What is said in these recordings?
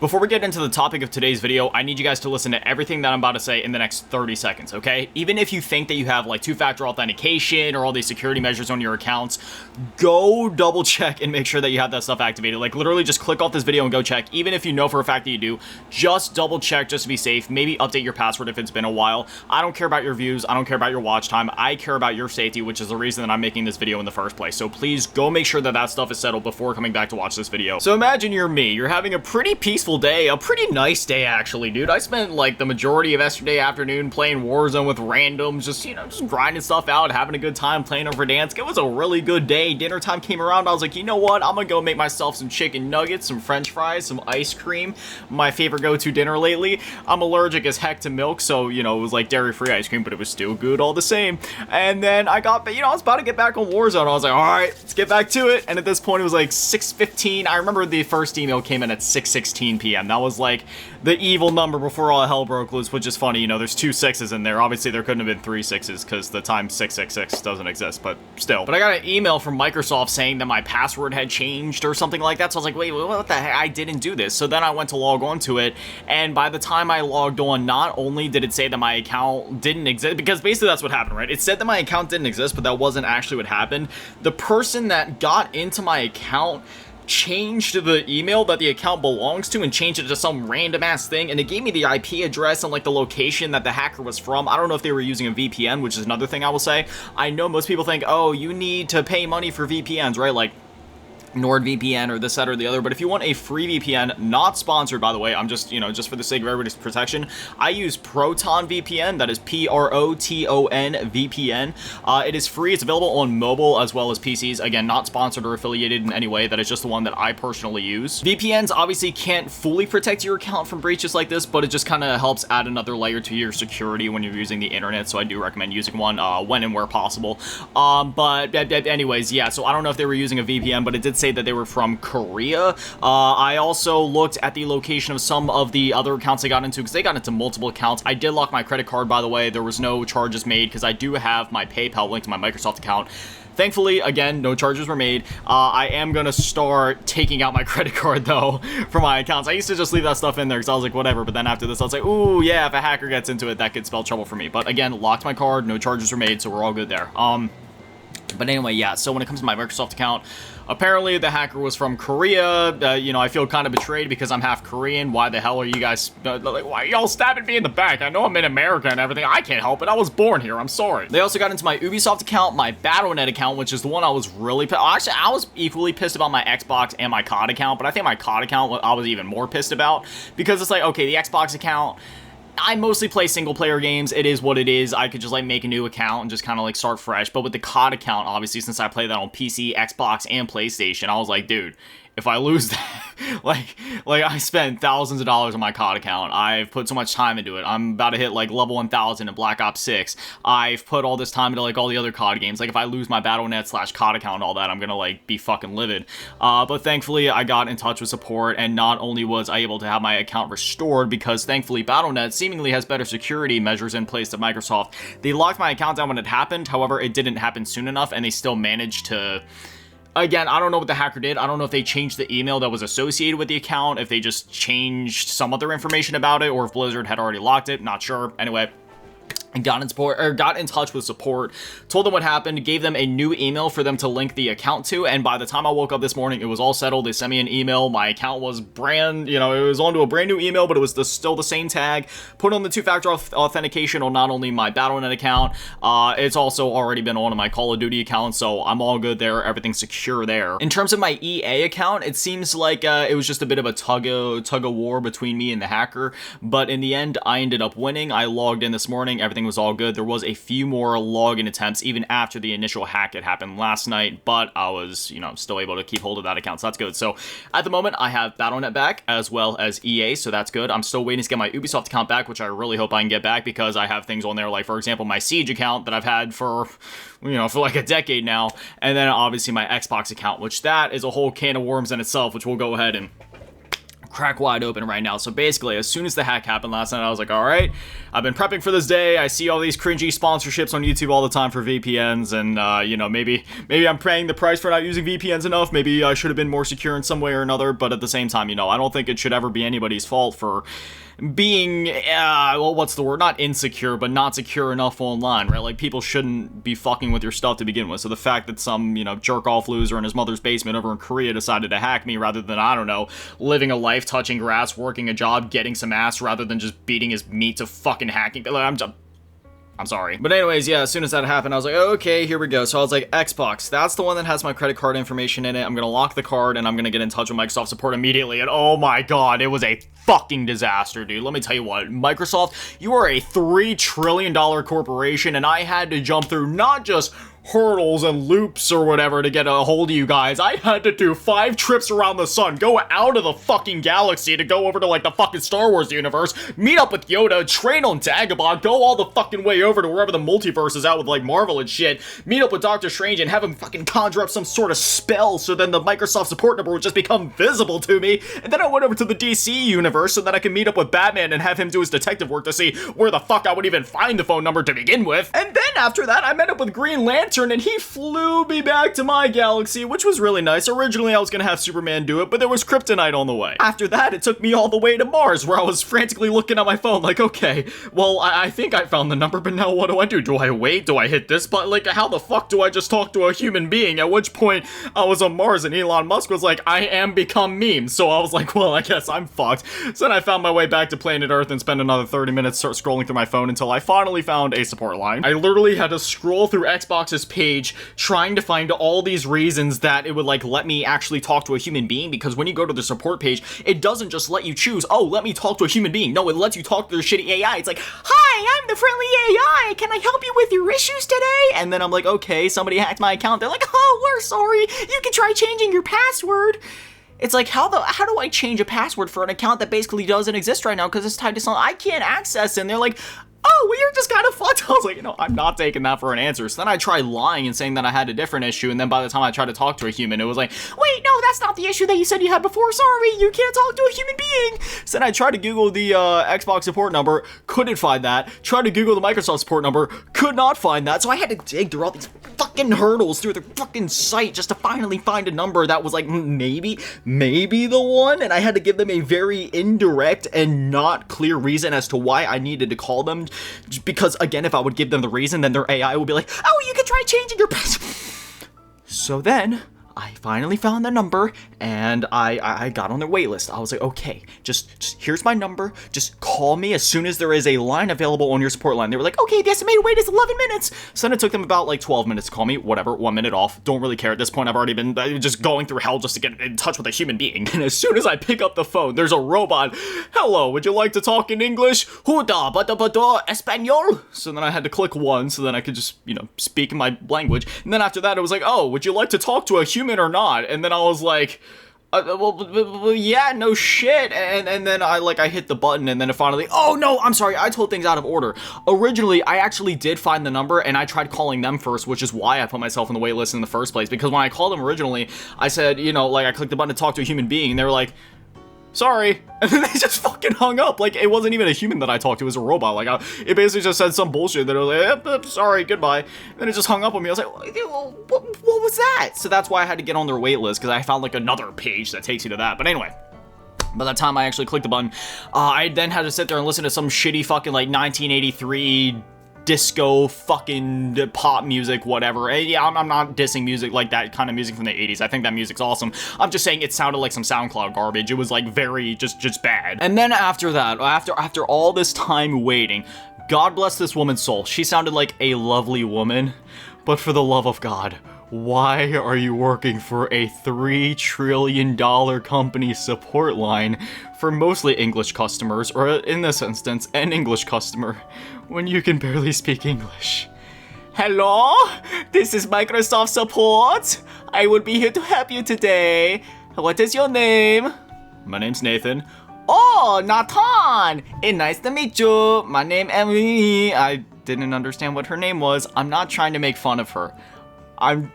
Before we get into the topic of today's video, I need you guys to listen to everything that I'm about to say in the next 30 seconds, okay? Even if you think that you have like two-factor authentication or all these security measures on your accounts, go double check and make sure that you have that stuff activated. Like literally just click off this video and go check. Even if you know for a fact that you do, just double check just to be safe. Maybe update your password if it's been a while. I don't care about your views. I don't care about your watch time. I care about your safety, which is the reason that I'm making this video in the first place. So please go make sure that that stuff is settled before coming back to watch this video. So imagine you're me. You're having a pretty peaceful day, a pretty nice day actually, dude. I spent like the majority of yesterday afternoon playing Warzone with randoms, just grinding stuff out, having a good time playing over Verdansk. It was a really good day. Dinner time came around. I was like, you know what? I'm gonna go make myself some chicken nuggets, some french fries, some ice cream. My favorite go-to dinner lately. I'm allergic as heck to milk, so, you know, it was like dairy-free ice cream, but it was still good all the same. And then I was about to get back on Warzone. I was like, all right, let's get back to it. And at this point, it was like 6:15. I remember the first email came in at 6:16 p.m. That was like the evil number before all hell broke loose, which is funny. You know, there's 2 6s in there. Obviously, there couldn't have been 3 6s because the time 666 doesn't exist, but still. But I got an email from Microsoft saying that my password had changed or something like that. So I was like, wait, what the heck? I didn't do this. So then I went to log on to it, and by the time I logged on, not only did it say that my account didn't exist, because basically that's what happened, right? It said that my account didn't exist, but that wasn't actually what happened. The person that got into my account changed the email that the account belongs to and changed it to some random ass thing, and it gave me the IP address and like the location that the hacker was from. I don't know if they were using a VPN, which is another thing I will say. I know most people think, oh, you need to pay money for VPNs, right? Like NordVPN or this, that, or the other. But if you want a free VPN, not sponsored, by the way, I'm just, just for the sake of everybody's protection, I use Proton VPN. That is Proton VPN. It is free. It's available on mobile as well as PCs. Again, not sponsored or affiliated in any way. That is just the one that I personally use. VPNs obviously can't fully protect your account from breaches like this, but it just kind of helps add another layer to your security when you're using the internet. So I do recommend using one when and where possible. But anyways, yeah, so I don't know if they were using a VPN, but it did say that they were from Korea. I also looked at the location of some of the other accounts they got into, because they got into multiple accounts. I did lock my credit card, by the way. There was no charges made because I do have my PayPal linked to my Microsoft account. Thankfully, again, no charges were made. I am going to start taking out my credit card, though, for my accounts. I used to just leave that stuff in there because I was like, whatever. But then after this, I was like, ooh, yeah, if a hacker gets into it, that could spell trouble for me. But again, locked my card, no charges were made, so we're all good there. But anyway, yeah, so when it comes to my Microsoft account, apparently the hacker was from Korea. I feel kind of betrayed because I'm half Korean. Why the hell are you guys, why are y'all stabbing me in the back? I know I'm in America and everything. I can't help it. I was born here. I'm sorry. They also got into my Ubisoft account, my Battle.net account, which is the one I was really actually, I was equally pissed about my Xbox and my COD account, but I think my COD account I was even more pissed about, because it's like, okay, the Xbox account, I mostly play single player games. It is what it is. I could just like make a new account and just kind of like start fresh. But with the COD account, obviously, since I play that on PC, Xbox, and PlayStation, I was like, dude, if I lose that, like I spent thousands of dollars on my COD account. I've put so much time into it. I'm about to hit like level 1000 in Black Ops 6. I've put all this time into like all the other COD games. Like if I lose my Battle.net/COD account and all that, I'm gonna like be fucking livid. But thankfully I got in touch with support, and not only was I able to have my account restored, because thankfully Battle.net seemingly has better security measures in place than Microsoft. They locked my account down when it happened. However, it didn't happen soon enough, and they still managed to... Again, I don't know what the hacker did. I don't know if they changed the email that was associated with the account, if they just changed some other information about it, or if Blizzard had already locked it. Not sure. Anyway, got in touch with support, told them what happened, gave them a new email for them to link the account to, and by the time I woke up this morning, it was all settled. They sent me an email. My account was it was onto a brand new email, but it was still the same tag. Put on the two-factor authentication on not only my Battle.net account, it's also already been on my Call of Duty account, so I'm all good there. Everything's secure there. In terms of my EA account, it seems like it was just a bit of a tug of war between me and the hacker, but in the end, I ended up winning. I logged in this morning. Everything was all good. There was a few more login attempts even after the initial hack had happened last night, but I was, still able to keep hold of that account, so that's good. So at the moment, I have Battle.net back as well as EA, so that's good. I'm still waiting to get my Ubisoft account back, which I really hope I can get back, because I have things on there like, for example, my Siege account that I've had for like a decade now, and then obviously my Xbox account, which that is a whole can of worms in itself, which we'll go ahead and crack wide open right now. So basically, as soon as the hack happened last night, I was like, all right, I've been prepping for this day. I see all these cringy sponsorships on YouTube all the time for VPNs, and you know, maybe I'm paying the price for not using VPNs enough. Maybe I should have been more secure in some way or another. But at the same time, you know, I don't think it should ever be anybody's fault for being, well, what's the word? Not insecure, but not secure enough online, right? Like, people shouldn't be fucking with your stuff to begin with. So the fact that some, you know, jerk-off loser in his mother's basement over in Korea decided to hack me rather than, I don't know, living a life, touching grass, working a job, getting some ass, rather than just beating his meat to fucking hacking. I'm sorry. But anyways, yeah, as soon as that happened, I was like, okay, here we go. So I was like, Xbox, that's the one that has my credit card information in it. I'm gonna lock the card, and I'm gonna get in touch with Microsoft support immediately. And oh my god, it was a fucking disaster, dude. Let me tell you what, Microsoft, you are a $3 trillion corporation, and I had to jump through not just hurdles and loops or whatever to get a hold of you guys. I had to do 5 trips around the sun, go out of the fucking galaxy to go over to like the fucking Star Wars universe, meet up with Yoda, train on Dagobah, go all the fucking way over to wherever the multiverse is out with like Marvel and shit, meet up with Doctor Strange and have him fucking conjure up some sort of spell so then the Microsoft support number would just become visible to me. And then I went over to the DC universe so that I could meet up with Batman and have him do his detective work to see where the fuck I would even find the phone number to begin with. And then after that, I met up with Green Lantern, and he flew me back to my galaxy, which was really nice. Originally, I was gonna have Superman do it, but there was kryptonite on the way. After that, it took me all the way to Mars, where I was frantically looking at my phone like, okay, well, I think I found the number, but now what do I do? Do I wait? Do I hit this button? Like, how the fuck do I just talk to a human being? At which point, I was on Mars, and Elon Musk was like, I am become meme. So I was like, well, I guess I'm fucked. So then I found my way back to planet Earth and spent another 30 minutes scrolling through my phone until I finally found a support line. I literally had to scroll through Xbox's page trying to find all these reasons that it would like let me actually talk to a human being, because when you go to the support page, it doesn't just let you choose, oh, let me talk to a human being. No, it lets you talk to the shitty AI. It's like, hi, I'm the friendly AI. Can I help you with your issues today? And then I'm like, okay, somebody hacked my account. They're like, oh, we're sorry. You can try changing your password. It's like, how do I change a password for an account that basically doesn't exist right now because it's tied to something I can't access? And they're like, oh, well, you're just kind of fucked. I was like, you know, I'm not taking that for an answer. So then I tried lying and saying that I had a different issue, and then by the time I tried to talk to a human, it was like, wait, no, that's not the issue that you said you had before. Sorry, you can't talk to a human being. So then I tried to Google the Xbox support number, couldn't find that. Tried to Google the Microsoft support number, could not find that. So I had to dig through all these fucking hurdles through the fucking site just to finally find a number that was like, maybe the one. And I had to give them a very indirect and not clear reason as to why I needed to call them. Because, again, if I would give them the reason, then their AI would be like, oh, you can try changing your password. So then, I finally found the number, and I got on their wait list. I was like, okay, just here's my number. Just call me as soon as there is a line available on your support line. They were like, okay, the estimated wait is 11 minutes. So then it took them about like 12 minutes to call me. Whatever, 1 minute off. Don't really care at this point. I've already been just going through hell just to get in touch with a human being. And as soon as I pick up the phone, there's a robot. Hello, would you like to talk in English? Huda, bada, bada, Espanol. So then I had to click 1 so then I could just, you know, speak in my language. And then after that, it was like, oh, would you like to talk to a human or not? And then I was like, well, yeah, no shit. And then I hit the button, and then it finally, oh no, I'm sorry, I told things out of order. Originally, I actually did find the number, and I tried calling them first, which is why I put myself on the wait list in the first place, because when I called them originally, I said, you know, like, I clicked the button to talk to a human being, and they were like, sorry. And then they just fucking hung up. Like, it wasn't even a human that I talked to, it was a robot. Like, it basically just said some bullshit that it was like, sorry, goodbye. And then it just hung up on me. I was like, what was that? So that's why I had to get on their wait list, because I found like another page that takes you to that. But anyway, by the time I actually clicked the button, I then had to sit there and listen to some shitty fucking like 1983 disco fucking pop music, whatever. And yeah, I'm not dissing music like that kind of music from the 80s. I think that music's awesome. I'm just saying it sounded like some SoundCloud garbage. It was like very just bad. And then after that, after all this time waiting, God bless this woman's soul. She sounded like a lovely woman, but for the love of God, why are you working for a $3 trillion company support line for mostly English customers, or in this instance, an English customer, when you can barely speak English? Hello? This is Microsoft support. I will be here to help you today. What is your name? My name's Nathan. Oh, Nathan! Nice to meet you. My name Emily. I didn't understand what her name was. I'm not trying to make fun of her.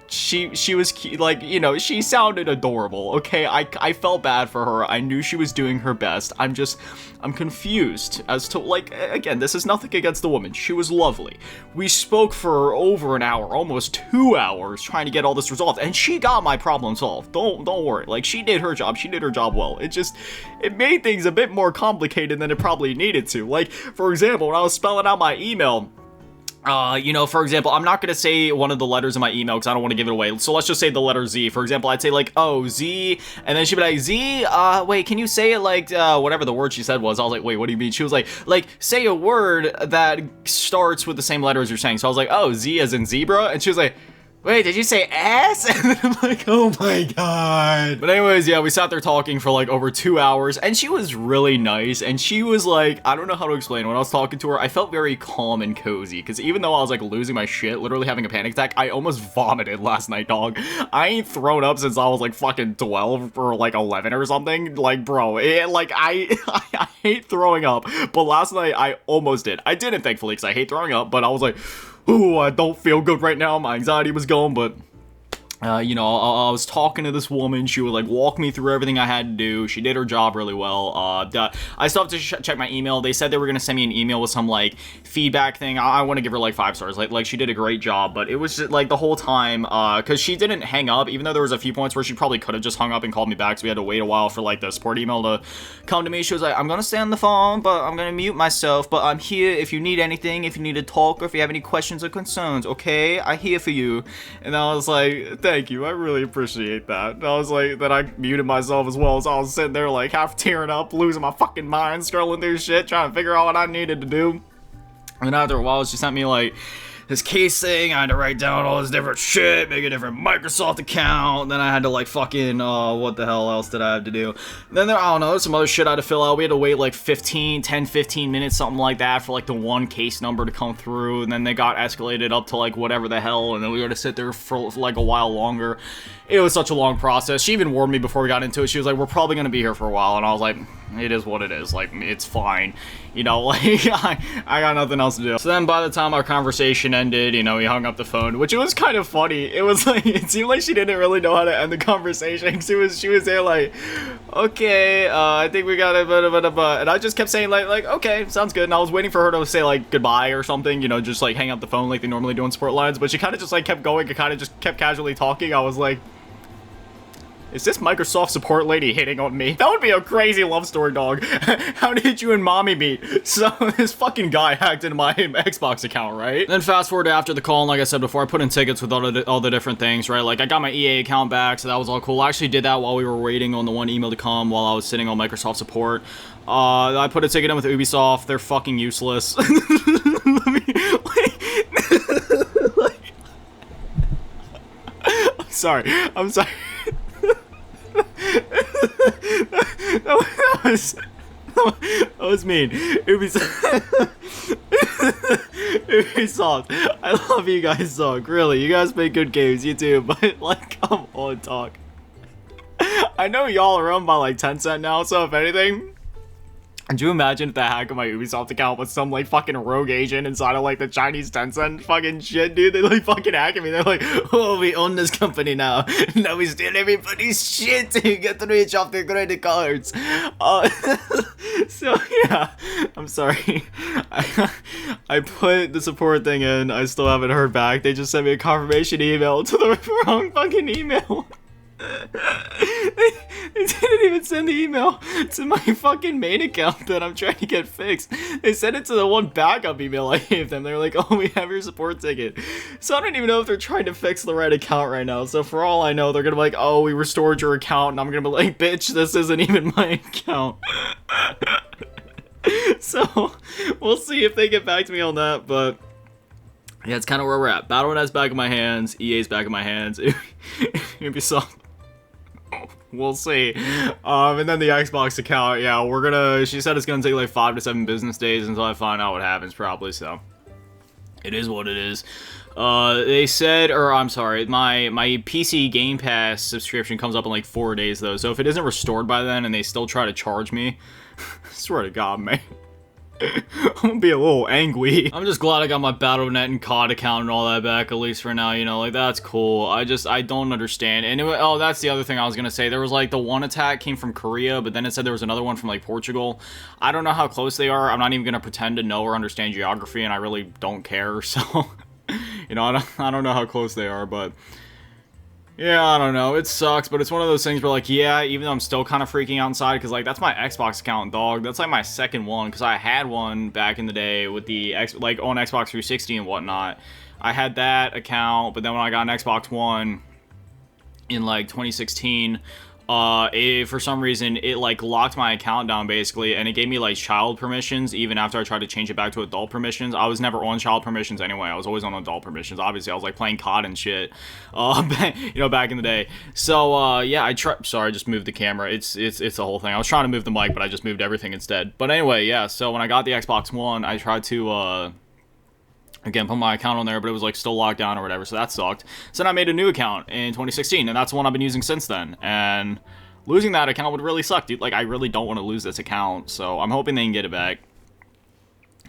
she was like, you know, she sounded adorable, okay? I felt bad for her. I knew she was doing her best. I'm confused as to, like, again, this is nothing against the woman. She was lovely. We spoke for over an hour, almost 2 hours, trying to get all this resolved, and she got my problem solved. Don't worry. Like, she did her job. She did her job well. It made things a bit more complicated than it probably needed to. Like, for example, when I was spelling out my email, you know, for example, I'm not going to say one of the letters in my email because I don't want to give it away. So let's just say the letter Z. For example, I'd say like, oh, Z. And then she'd be like, Z, wait, can you say it like, whatever the word she said was. I was like, wait, what do you mean? She was like, say a word that starts with the same letter as you're saying. So I was like, oh, Z as in zebra. And she was like, wait, did you say ass? And then I'm like, oh my god. But anyways, yeah, we sat there talking for like over 2 hours, and she was really nice, and she was like, I don't know how to explain. When I was talking to her, I felt very calm and cozy, because even though I was like losing my shit, literally having a panic attack, I almost vomited last night, dog. I ain't thrown up since I was like fucking 12 or like 11 or something. Like, bro, I hate throwing up, but last night I almost did. I didn't, thankfully, because I hate throwing up, but I was like, ooh, I don't feel good right now. My anxiety was going, but you know, I was talking to this woman. She would like walk me through everything I had to do. She did her job really well. I still have to check my email. They said they were gonna send me an email with some like feedback thing. I want to give her like 5 stars. Like she did a great job, but it was just like the whole time, because she didn't hang up, even though there was a few points where she probably could have just hung up and called me back. So we had to wait a while for like the support email to come to me. She was like, I'm gonna stay on the phone, but I'm gonna mute myself. But I'm here if you need anything, if you need to talk, or if you have any questions or concerns. Okay, I'm here for you. And I was like, thank you. I really appreciate that. I was like, that I muted myself as well, so I was sitting there like half tearing up, losing my fucking mind, scrolling through shit, trying to figure out what I needed to do. And after a while, she sent me like this case thing. I had to write down all this different shit, make a different Microsoft account. Then I had to like fucking, what the hell else did I have to do? Then I don't know, there's some other shit I had to fill out. We had to wait like 10, 15 minutes, something like that, for like the one case number to come through. And then they got escalated up to like whatever the hell. And then we had to sit there for like a while longer. It was such a long process. She even warned me before we got into it. She was like, we're probably going to be here for a while. And I was like, it is what it is. Like, it's fine. You know, like, I got nothing else to do. So then by the time our conversation ended, you know, we hung up the phone, which it was kind of funny. It was like, it seemed like she didn't really know how to end the conversation. She was there like, okay, I think we got it, and I just kept saying like, okay, sounds good. And I was waiting for her to say like goodbye or something, you know, just like hang up the phone like they normally do on support lines. But she kind of just like kept going and kind of just kept casually talking. I was like, is this Microsoft support lady hitting on me? That would be a crazy love story, dog. How did you and mommy meet? So this fucking guy hacked into my Xbox account, right? Then fast forward to after the call, and like I said before, I put in tickets with all the different things, right? Like I got my EA account back, so that was all cool. I actually did that while we were waiting on the one email to come while I was sitting on Microsoft support. I put a ticket in with Ubisoft. They're fucking useless. I'm sorry. That was mean. Ubisoft, I love you guys, dog. Really, you guys make good games, you do. But like, come on, dog. I know y'all are owned by like Tencent now, so if anything, could you imagine if the hack of my Ubisoft account was some like fucking rogue agent inside of like the Chinese Tencent fucking shit, dude? They like fucking hacking me. They're like, oh, we own this company now. Now we steal everybody's shit to get rich off their credit cards. So yeah, I'm sorry. I put the support thing in. I still haven't heard back. They just sent me a confirmation email to the wrong fucking email. They didn't even send the email to my fucking main account that I'm trying to get fixed. They sent it to the one backup email I gave them. They were like, oh, we have your support ticket. So I don't even know if they're trying to fix the right account right now. So for all I know, they're gonna be like, oh, we restored your account. And I'm gonna be like, bitch, this isn't even my account. So we'll see if they get back to me on that. But yeah, it's kind of where we're at. Battle.net's back in my hands. EA's back in my hands. Ubisoft. We'll see. And then the Xbox account, yeah, she said it's gonna take like 5 to 7 business days until I find out what happens, probably, so it is what it is. They said, or I'm sorry, my PC Game Pass subscription comes up in like 4 days though, so if it isn't restored by then and they still try to charge me, I swear to God, man. I'm gonna be a little angry. I'm just glad I got my Battle.net and COD account and all that back, at least for now, you know, like, that's cool. I don't understand. And oh, that's the other thing I was gonna say. There was, like, the one attack came from Korea, but then it said there was another one from, like, Portugal. I don't know how close they are. I'm not even gonna pretend to know or understand geography, and I really don't care, so, you know, I don't know how close they are, but... yeah, I don't know. It sucks, but it's one of those things where, like, yeah, even though I'm still kind of freaking out inside, because, like, that's my Xbox account, dog. That's, like, my second one, because I had one back in the day with the, like, on Xbox 360 and whatnot. I had that account, but then when I got an Xbox One in, like, 2016... for some reason, it, like, locked my account down, basically, and it gave me, like, child permissions, even after I tried to change it back to adult permissions. I was never on child permissions anyway. I was always on adult permissions. Obviously, I was, like, playing COD and shit, you know, back in the day. So, yeah, sorry, I just moved the camera. It's a whole thing. I was trying to move the mic, but I just moved everything instead. But anyway, yeah, so when I got the Xbox One, I tried to, again, put my account on there, but it was, like, still locked down or whatever, so that sucked. So then I made a new account in 2016, and that's the one I've been using since then. And losing that account would really suck, dude. Like, I really don't want to lose this account, so I'm hoping they can get it back.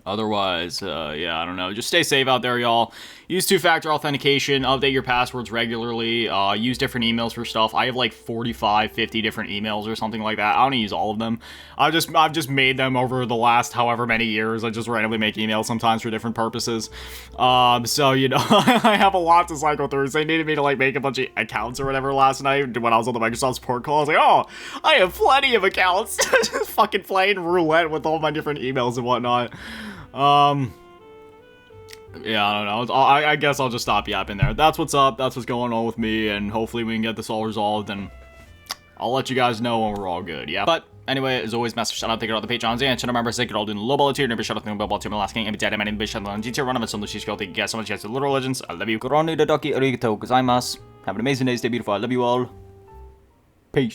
Otherwise, yeah, I don't know. Just stay safe out there, y'all. Use two-factor authentication. Update your passwords regularly. Use different emails for stuff. I have like 45, 50 different emails or something like that. I don't use all of them. I've just made them over the last however many years. I just randomly make emails sometimes for different purposes. So, you know, I have a lot to cycle through. So they needed me to, like, make a bunch of accounts or whatever last night when I was on the Microsoft support call. I was like, oh, I have plenty of accounts. Just fucking playing roulette with all my different emails and whatnot. Yeah, I don't know. I guess I'll just stop yapping there. That's what's up. That's what's going on with me, and hopefully we can get this all resolved, and I'll let you guys know when we're all good, yeah? But anyway, as always, massive shout out, thank you to all the Patreons, and shout out members, thank you to all doing the low ball tier, never shout out to the ball tier, my last game, and my name is shout out on GT, run of it, thank you guys so much, guys, to Literal Legends, I love you, Koroni, Dodaki, Arigatou, gozaimasu, have an amazing day, stay beautiful, I love you all, peace.